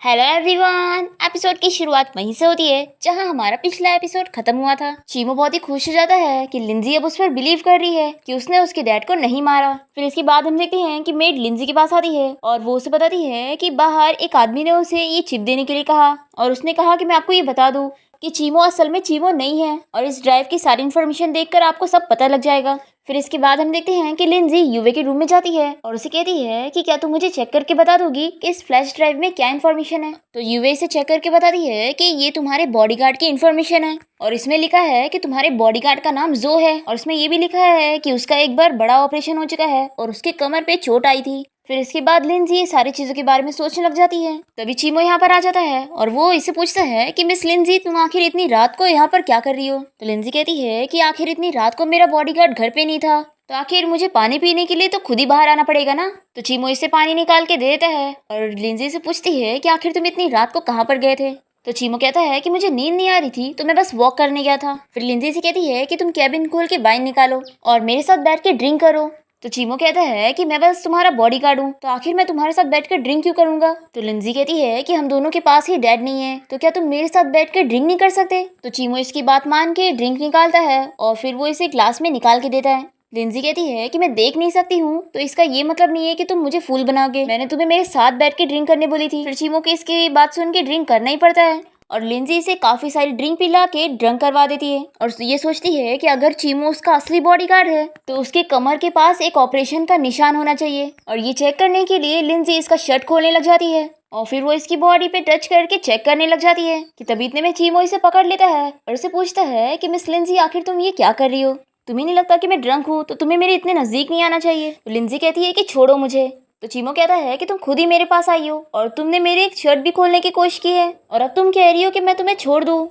Hello everyone. Episode की शुरुआत वहीं से होती है जहां हमारा पिछला एपिसोड खत्म हुआ था। चीमो बहुत ही खुश हो जाता है कि लिंजी अब उस पर बिलीव कर रही है कि उसने उसके डैड को नहीं मारा। फिर इसके बाद हम देखते हैं कि मेड लिंजी के पास आती है और वो उसे बताती है कि बाहर एक आदमी ने उसे ये चिप देने के लिए कहा और उसने कहा कि मैं आपको ये बता दूं कि चीमो असल में चीमो नहीं है और इस ड्राइव की सारी इन्फॉर्मेशन देखकर आपको सब पता लग जाएगा। फिर इसके बाद हम देखते हैं कि लिंजी युवे के रूम में जाती है और उसे कहती है कि क्या तुम मुझे चेक करके बता दोगी कि इस फ्लैश ड्राइव में क्या इन्फॉर्मेशन है। तो युवे इसे चेक करके बताती है कि ये तुम्हारे बॉडीगार्ड की इन्फॉर्मेशन है और इसमें लिखा है कि तुम्हारे बॉडीगार्ड का नाम जो है और इसमें ये भी लिखा है कि उसका एक बार बड़ा ऑपरेशन हो चुका है और उसके कमर पे चोट आई थी। फिर इसके बाद लिंजी ये सारी चीजों के बारे में सोचने लग जाती है। तभी चीमो यहाँ पर आ जाता है और वो इसे पूछता है कि मिस लिंजी तुम आखिर इतनी रात को यहाँ पर क्या कर रही हो। तो लिंजी कहती है कि आखिर इतनी रात को मेरा बॉडीगार्ड घर पे नहीं था तो आखिर मुझे पानी पीने के लिए तो खुद ही बाहर आना पड़ेगा ना। तो चीमो इसे पानी निकाल के दे देता है और लिंजी से पूछती है कि आखिर तुम इतनी रात को कहाँ पर गए थे। तो चीमो कहता है कि मुझे नींद नहीं आ रही थी तो मैं बस वॉक करने गया था। फिर लिंजी से कहती है कि तुम कैबिन खोल के वाइन निकालो और मेरे साथ बैठ के ड्रिंक करो। तो चीमो कहता है कि मैं बस तुम्हारा बॉडीगार्ड हूँ तो आखिर मैं तुम्हारे साथ बैठकर ड्रिंक क्यों करूंगा। तो लिंजी कहती है कि हम दोनों के पास ही डैड नहीं है तो क्या तुम मेरे साथ बैठकर ड्रिंक नहीं कर सकते। तो चीमो इसकी बात मान के ड्रिंक निकालता है और फिर वो इसे ग्लास में निकाल के देता है। लिंजी कहती है कि मैं देख नहीं सकती हूँ तो इसका ये मतलब नहीं है कि तुम मुझे फूल बनाओगे। मैंने तुम्हें मेरे साथ बैठ के ड्रिंक करने बोली थी। फिर चीमो की इसकी बात सुन के ड्रिंक करना ही पड़ता है और लिंजी इसे काफी सारी ड्रिंक पिला के ड्रंक करवा देती है और ये सोचती है कि अगर चीमो उसका असली बॉडीगार्ड है तो उसके कमर के पास एक ऑपरेशन का निशान होना चाहिए। और ये चेक करने के लिए लिंजी इसका शर्ट खोलने लग जाती है और फिर वो इसकी बॉडी पे टच करके चेक करने लग जाती है कि तभी इतने में चीमो इसे पकड़ लेता है और उसे पूछता है कि मिस लिंजी आखिर तुम ये क्या कर रही हो। तुम्हें नहीं लगता कि मैं ड्रंक हूँ तो तुम्हें मेरे इतने नजदीक नहीं आना चाहिए। तो लिंजी कहती है कि छोड़ो मुझे। तो चीमो कहता है कि तुम खुद ही मेरे पास आई हो और तुमने मेरे एक शर्ट भी खोलने की कोशिश की है और अब तुम कह रही हो कि मैं तुम्हें छोड़ दूँ।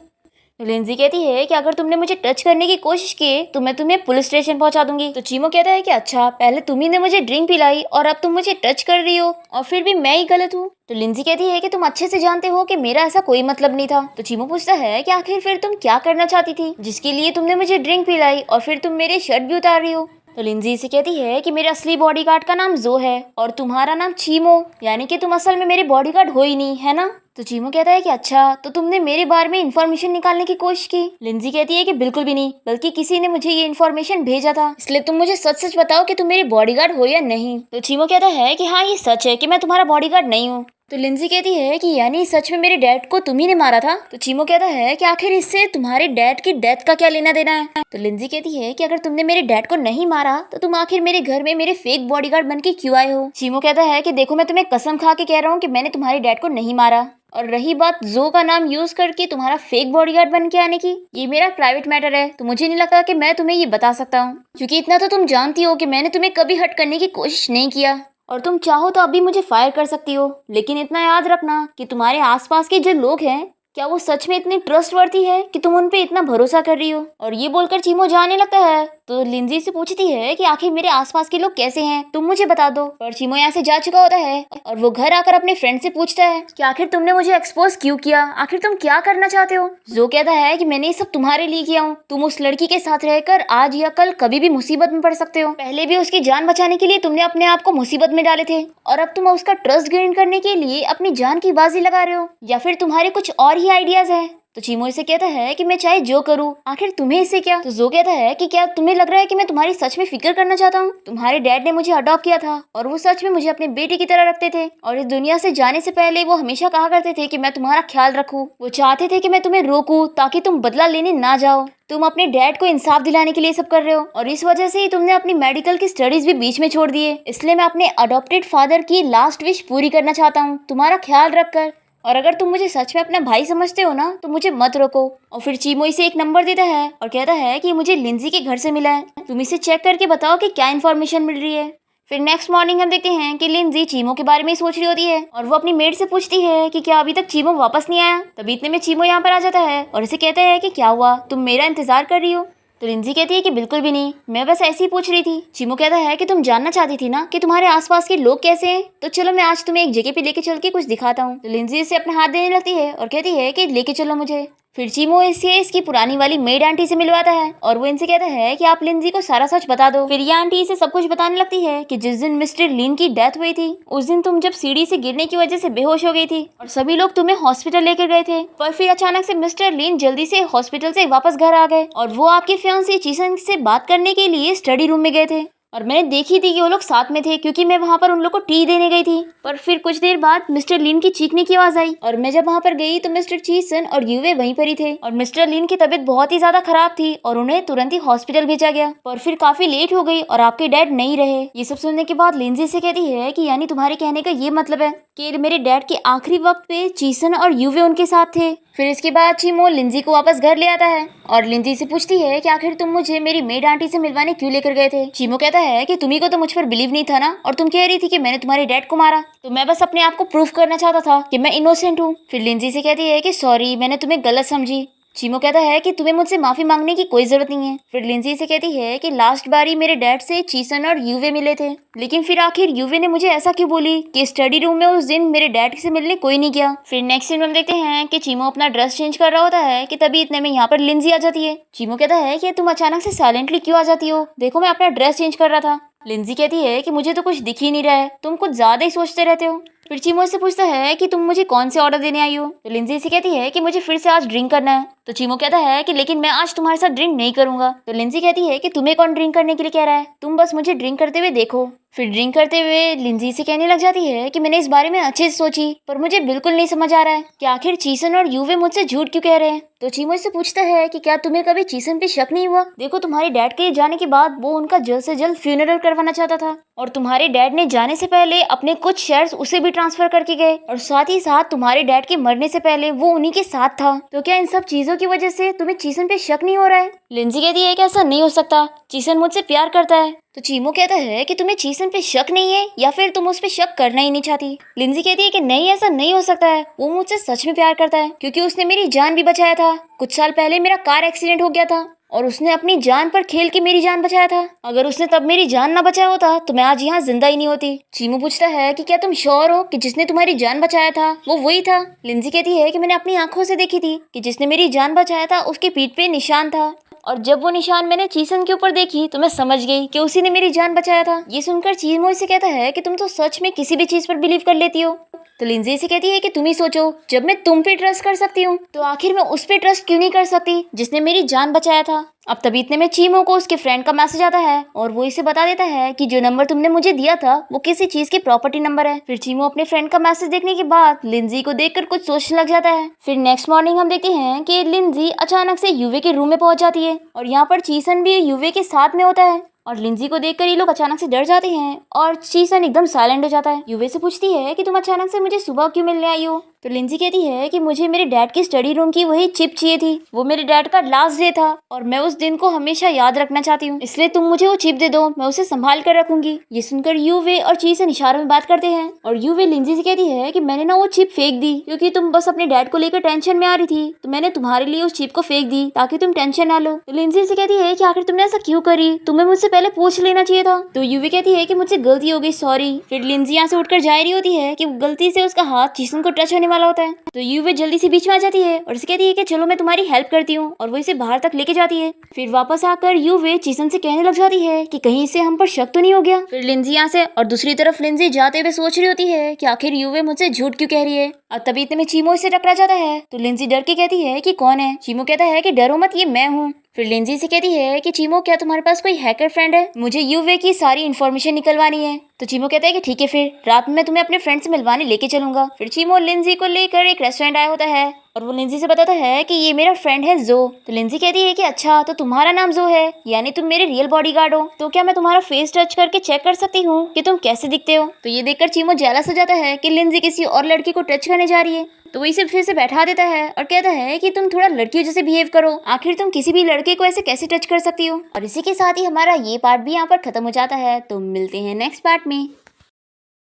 तो लिंजी कहती है कि अगर तुमने मुझे टच करने की कोशिश की तो मैं तुम्हें पुलिस स्टेशन पहुंचा दूंगी। तो चीमो कहता है कि अच्छा पहले तुम ही ने मुझे ड्रिंक पिलाई और अब तुम मुझे टच कर रही हो और फिर भी मैं ही गलत हूँ। तो लिंजी कहती है कि तुम अच्छे से जानते हो कि मेरा ऐसा कोई मतलब नहीं था। तो चीमो पूछता है कि आखिर फिर तुम क्या करना चाहती थी जिसके लिए तुमने मुझे ड्रिंक पिलाई और फिर तुम मेरे शर्ट भी उतार रही हो। तो लिंजी से कहती है कि मेरे असली बॉडीगार्ड का नाम जो है और तुम्हारा नाम चीमो यानी कि तुम असल में मेरे बॉडीगार्ड हो ही नहीं है ना। तो चीमो कहता है कि अच्छा तो तुमने मेरे बारे में इन्फॉर्मेशन निकालने की कोशिश की। लिंजी कहती है कि बिल्कुल भी नहीं बल्कि किसी ने मुझे ये इन्फॉर्मेशन भेजा था इसलिए तुम मुझे सच सच बताओ कि तुम मेरे बॉडीगार्ड हो या नहीं। तो चीमो कहता है कि हाँ ये सच है कि मैं तुम्हारा बॉडीगार्ड नहीं हूँ। तो लिंजी कहती है कि यानी सच में मेरे डैड को तुम ही ने मारा था। तो चीमो कहता है कि आखिर इससे तुम्हारे डैड की डेथ का क्या लेना देना है। तो लिंजी कहती है कि अगर तुमने मेरे डैड को नहीं मारा तो तुम आखिर मेरे घर में मेरे फेक बॉडीगार्ड बन के क्यों आए हो। चीमो कहता है कि देखो मैं तुम्हें कसम खा के कह रहा हूँ कि मैंने तुम्हारे डैड को नहीं मारा और रही बात जो का नाम यूज करके तुम्हारा फेक बॉडीगार्ड बन के आने की ये मेरा प्राइवेट मैटर है तो मुझे नहीं लगता कि मैं तुम्हें ये बता सकता हूँ क्योंकि इतना तो तुम जानती हो कि मैंने तुम्हें कभी हट करने की कोशिश नहीं किया और तुम चाहो तो अभी मुझे फायर कर सकती हो लेकिन इतना याद रखना कि तुम्हारे आसपास के जो लोग हैं क्या वो सच में इतनी ट्रस्टवर्थी है कि तुम उन पे इतना भरोसा कर रही हो। और ये बोलकर चीमो जाने लगता है तो लिंजी से पूछती है कि आखिर मेरे आसपास के लोग कैसे हैं तुम मुझे बता दो। पर चीमो यहाँ से जा चुका होता है और वो घर आकर अपने फ्रेंड से पूछता है कि आखिर तुमने मुझे एक्सपोज क्यों किया आखिर तुम क्या करना चाहते हो। जो कहता है कि मैंने ये सब तुम्हारे लिए किया हूँ तुम उस लड़की के साथ रहकर आज या कल कभी भी मुसीबत में पड़ सकते हो। पहले भी उसकी जान बचाने के लिए तुमने अपने आप को मुसीबत में डाले थे और अब तुम उसका ट्रस्ट गेन करने के लिए अपनी जान की बाजी लगा रहे हो या फिर तुम्हारे कुछ और ही आइडियाज है। तो चीमो इसे कहता है कि मैं चाहे जो करूँ आखिर तुम्हें इससे क्या। तो जो कहता है कि क्या तुम्हें लग रहा है कि मैं तुम्हारी सच में फिक्र करना चाहता हूँ। तुम्हारे डैड ने मुझे अडॉप्ट किया था और वो सच में मुझे अपने बेटे की तरह रखते थे और इस दुनिया से जाने से पहले वो हमेशा कहा करते थे कि मैं तुम्हारा ख्याल रखूँ। वो चाहते थे कि मैं तुम्हें रोकूं ताकि तुम बदला लेने ना जाओ। तुम अपने डैड को इंसाफ दिलाने के लिए सब कर रहे हो और इस वजह से ही तुमने अपनी मेडिकल की स्टडीज भी बीच में छोड़ दिए। इसलिए मैं अपने अडॉप्टेड फादर की लास्ट विश पूरी करना चाहता हूँ तुम्हारा ख्याल रखकर। और अगर तुम मुझे सच में अपना भाई समझते हो ना तो मुझे मत रोको। और फिर चीमो इसे एक नंबर देता है और कहता है कि मुझे लिंजी के घर से मिला है तुम इसे चेक करके बताओ कि क्या इन्फॉर्मेशन मिल रही है। फिर नेक्स्ट मॉर्निंग हम देखते हैं कि लिंजी चीमो के बारे में ही सोच रही होती है और वो अपनी मेड से पूछती है कि क्या अभी तक चीमो वापस नहीं आया। तभी इतने में चीमो यहाँ पर आ जाता है और इसे कहता है कि क्या हुआ तुम मेरा इंतजार कर रही हो। तो लिंजी कहती है कि बिल्कुल भी नहीं मैं बस ऐसे ही पूछ रही थी। चीमो कहता है कि तुम जानना चाहती थी ना कि तुम्हारे आसपास के लोग कैसे हैं तो चलो मैं आज तुम्हें एक जगह पे लेके चल के कुछ दिखाता हूँ। तो लिंजी इसे अपना हाथ देने लगती है और कहती है कि लेके चलो मुझे। फिर चीमो इसे इसकी पुरानी वाली मेड आंटी से मिलवाता है और वो इनसे कहता है कि आप लिंजी को सारा सच बता दो। फिर ये आंटी इसे सब कुछ बताने लगती है कि जिस दिन मिस्टर लिन की डेथ हुई थी उस दिन तुम जब सीढ़ी से गिरने की वजह से बेहोश हो गई थी और सभी लोग तुम्हें हॉस्पिटल लेकर गए थे, पर फिर अचानक से मिस्टर लिन जल्दी से हॉस्पिटल से वापस घर आ गए और वो आपके फियांसे चीसन से बात करने के लिए स्टडी रूम में गए थे और मैंने देखी थी कि वो लोग साथ में थे क्योंकि मैं वहाँ पर उन लोग को टी देने गई थी। पर फिर कुछ देर बाद मिस्टर लिन की चीखने की आवाज आई और मैं जब वहाँ पर गई तो मिस्टर चीसन और यूवे वहीं पर ही थे और मिस्टर लिन की तबीयत बहुत ही ज्यादा खराब थी और उन्हें तुरंत ही हॉस्पिटल भेजा गया। पर फिर काफी लेट हो गई और आपके डैड नहीं रहे। ये सब सुनने के बाद लिंजी से कहती है कि यानी तुम्हारे कहने का ये मतलब है कि मेरे डैड के आखिरी वक्त पे चीसन और यूवे उनके साथ थे। फिर इसके बाद चीमो लिंजी को वापस घर ले आता है और लिंजी से पूछती है कि आखिर तुम मुझे मेरी मेड आंटी से मिलवाने क्यों लेकर गए थे। चीमो कहता है कि तुम्ही को तो मुझ पर बिलीव नहीं था ना और तुम कह रही थी कि मैंने तुम्हारे डैड को मारा, तो मैं बस अपने आप को प्रूफ करना चाहता था कि मैं इनोसेंट हूँ। फिर लिंजी से कहती है कि सॉरी मैंने तुम्हें गलत समझी। चीमो कहता है कि तुम्हें मुझसे माफी मांगने की कोई जरूरत नहीं है। फिर लिंजी से कहती है कि लास्ट बारी मेरे डैड से चीसन और यूवे मिले थे, लेकिन फिर आखिर यूवे ने मुझे ऐसा क्यों बोली कि स्टडी रूम में उस दिन मेरे डैड से मिलने कोई नहीं गया। फिर नेक्स्ट सीन में हम देखते हैं कि चीमो अपना ड्रेस चेंज कर रहा होता है कि तभी इतने में यहाँ पर लिंजी आ जाती है। चीमो कहता है कि तुम अचानक से साइलेंटली क्यों आ जाती हो, देखो मैं अपना ड्रेस चेंज कर रहा था। लिंजी कहती है कि मुझे तो कुछ दिख ही नहीं रहा है, तुम कुछ ज्यादा ही सोचते रहते हो। फिर चीमो से पूछता है कि तुम मुझे कौन से ऑर्डर देने आई हो, तो लिंजी से कहती है कि मुझे फिर से आज ड्रिंक करना है। तो चीमो कहता है कि लेकिन मैं आज तुम्हारे साथ ड्रिंक नहीं करूंगा। तो लिंजी कहती है कि तुम्हें कौन ड्रिंक करने के लिए कह रहा है, तुम बस मुझे ड्रिंक करते हुए देखो। फिर ड्रिंक करते हुए लिंजी से कहने लग जाती है कि मैंने इस बारे में अच्छे से सोची पर मुझे बिल्कुल नहीं समझ आ रहा है कि आखिर चीसन और यूवे मुझसे झूठ क्यों कह रहे हैं। तो चीमो इससे पूछता है कि क्या तुम्हें कभी चीसन पे शक नहीं हुआ, देखो तुम्हारे डैड के जाने के बाद वो उनका जल्द से जल्द फ्यूनरल करवाना चाहता था और तुम्हारे डैड ने जाने से पहले अपने कुछ शेयर्स उसे भी ट्रांसफर करके गए और साथ ही साथ तुम्हारे डैड के मरने से पहले वो उन्हीं के साथ था। तो क्या इन सब चीजों की वजह से तुम्हें चीसन पे शक नहीं हो रहा है। लिंजी कहती है कि ऐसा नहीं हो सकता, चीसन मुझसे प्यार करता है। तो चीमो कहता है कि तुम्हें चीसन पे शक नहीं है या फिर तुम उस पे शक करना ही नहीं चाहती। लिंजी कहती है कि नहीं ऐसा नहीं हो सकता है, वो मुझसे सच में प्यार करता है क्योंकि उसने मेरी जान भी बचाया था। कुछ साल पहले मेरा कार एक्सीडेंट हो गया था और उसने अपनी जान पर खेल के मेरी जान बचाया था। अगर उसने तब मेरी जान ना बचाया होता तो मैं आज यहाँ जिंदा ही नहीं होती। चीमो पूछता है कि क्या तुम श्योर हो कि जिसने तुम्हारी जान बचाया था वो वही था। लिंजी कहती है कि मैंने अपनी आंखों से देखी थी कि जिसने मेरी जान बचाया था उसकी पीठ पे निशान था और जब वो निशान मैंने चीसन के ऊपर देखी तो मैं समझ गई कि उसी ने मेरी जान बचाया था। ये सुनकर चीमो इसे कहता है कि तुम तो सच में किसी भी चीज पर बिलीव कर लेती हो। तो लिंजी से कहती है कि तुम ही सोचो, जब मैं तुम पे ट्रस्ट कर सकती हूँ तो आखिर मैं उस पे ट्रस्ट क्यों नहीं कर सकती जिसने मेरी जान बचाया था। अब तभी इतने में चीमो को उसके फ्रेंड का मैसेज आता है और वो इसे बता देता है कि जो नंबर तुमने मुझे दिया था वो किसी चीज की प्रॉपर्टी नंबर है। फिर चीमो अपने फ्रेंड का मैसेज देखने के बाद लिंजी को देखकर कुछ सोचने लग जाता है। फिर नेक्स्ट मॉर्निंग हम देखते हैं कि लिंजी अचानक से यूवे के रूम में पहुंच जाती है और यहाँ पर चीसन भी यूवे के साथ में होता है और लिंजी को देखकर ये लोग अचानक से डर जाते हैं और चीसन एकदम साइलेंट हो जाता है। यूवे से पूछती है कि तुम अचानक से मुझे सुबह क्यों मिलने आई हो। तो लिंजी कहती है कि मुझे मेरे डैड की स्टडी रूम की वही चिप चाहिए थी, वो मेरे डैड का लास्ट डे था और मैं उस दिन को हमेशा याद रखना चाहती हूँ, इसलिए तुम मुझे वो चिप दे दो, मैं उसे संभाल कर रखूंगी। ये सुनकर यूवे और चीसन इशारों में बात करते हैं और यूवे लिंजी से कहती है कि मैंने ना वो चिप फेंक दी क्योंकि तुम बस अपने डैड को लेकर टेंशन में आ रही थी, तो मैंने तुम्हारे लिए उस चिप को फेंक दी ताकि तुम टेंशन ना लो। तो लिंजी से कहती है कि आखिर तुमने ऐसा क्यों करी, तुम्हें मुझसे पहले पूछ लेना चाहिए था। तो यूवे कहती है कि मुझसे गलती हो गई, सॉरी। फिर लिंजी यहाँ से उठकर जा रही होती है कि गलती से उसका हाथ चीसन को टच होने वाला होता है। तो यूवे जल्दी से बीच में आ जाती है और इसे कहती है कि चलो मैं तुम्हारी हेल्प करती हूँ और वो इसे बाहर तक लेके जाती है। फिर वापस आकर यूवे चीसन से कहने लग जाती है कि कहीं इसे हम पर शक तो नहीं हो गया। फिर लिंजी यहाँ से और दूसरी तरफ लिंजी जाते हुए सोच रही होती है कि आखिर यूवे मुझसे झूठ क्यों कह रही है। और तभी इतने में चीमो इससे टकरा जाता है तो लिंजी डर के कहती है कि कौन है। चीमो कहता है कि डरो मत, ये मैं हूँ। फिर लिंजी से कहती है कि चीमो क्या तुम्हारे पास कोई हैकर फ्रेंड है, मुझे यूवे की सारी इन्फॉर्मेशन निकलवानी है। तो चीमो कहता है कि ठीक है, फिर रात में मैं तुम्हें अपने फ्रेंड से मिलवाने लेके चलूंगा। फिर चीमो लिंजी को लेकर एक रेस्टोरेंट आया होता है और वो लिंजी से बताता है कि ये मेरा फ्रेंड है जो। तो लिंजी कहती है कि अच्छा, तो तुम्हारा नाम जो है, यानी तुम मेरे रियल बॉडीगार्ड हो, तो क्या मैं तुम्हारा फेस टच करके चेक कर सकती हूँ कि तुम कैसे दिखते हो। तो ये देखकर चीमो जेलस हो जाता है कि लिंजी किसी और लड़की को टच करने जा रही है, तो वो इसे फिर से बैठा देता है और कहता है कि तुम थोड़ा लड़कियों जैसे बिहेव करो, आखिर तुम किसी भी लड़के को ऐसे कैसे टच कर सकती हो। और इसी के साथ ही हमारा ये पार्ट भी यहाँ पर खत्म हो जाता है। तो मिलते हैं नेक्स्ट पार्ट में।